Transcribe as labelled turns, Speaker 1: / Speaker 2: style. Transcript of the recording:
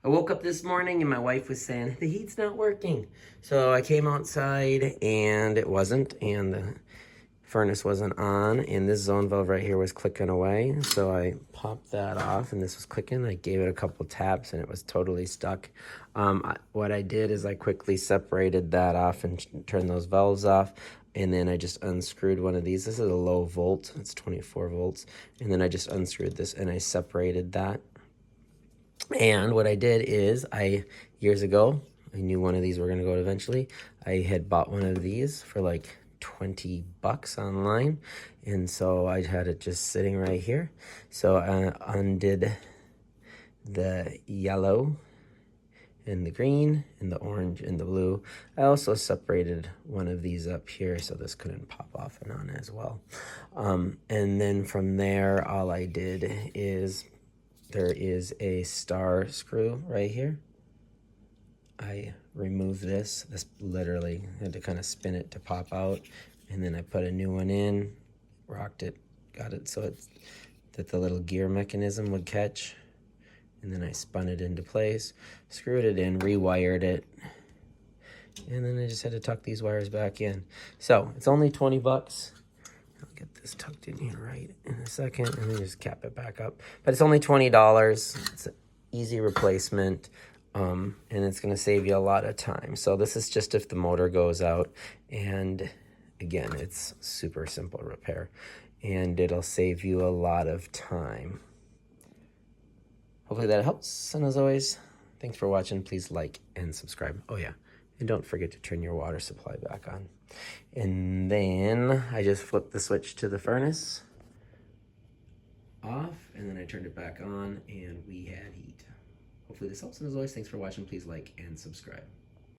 Speaker 1: I woke up this morning and my wife was saying, the heat's not working. So I came outside and it wasn't, and the furnace wasn't on, and this zone valve right here was clicking away. So I popped that off and this was clicking. I gave it a couple taps and it was totally stuck. What I did is I quickly separated that off and turned those valves off. And then I just unscrewed one of these. This is a low volt, it's 24 volts. And then I just unscrewed this and I separated that. And what I did is years ago, I knew one of these were gonna go eventually. I had bought one of these for like 20 bucks online. And so I had it just sitting right here. So I undid the yellow and the green and the orange and the blue. I also separated one of these up here so this couldn't pop off and on as well. And then from there, all I did is there is a star screw right here. I removed this literally had to kind of spin it to pop out, and then I put a new one in, rocked it, got it so that the little gear mechanism would catch. And then I spun it into place, screwed it in, rewired it, and then I just had to tuck these wires back in. So it's only 20 bucks. I'll get this tucked in here right in a second, and then just cap it back up. But it's only $20. It's an easy replacement, and it's gonna save you a lot of time. So this is just if the motor goes out, and again, it's super simple repair, and it'll save you a lot of time. Hopefully that helps, and as always, thanks for watching. Please like and subscribe. Oh yeah, and don't forget to turn your water supply back on. And then I just flipped the switch to the furnace off, and then I turned it back on, and we had heat. Hopefully this helps, and as always, thanks for watching. Please like and subscribe.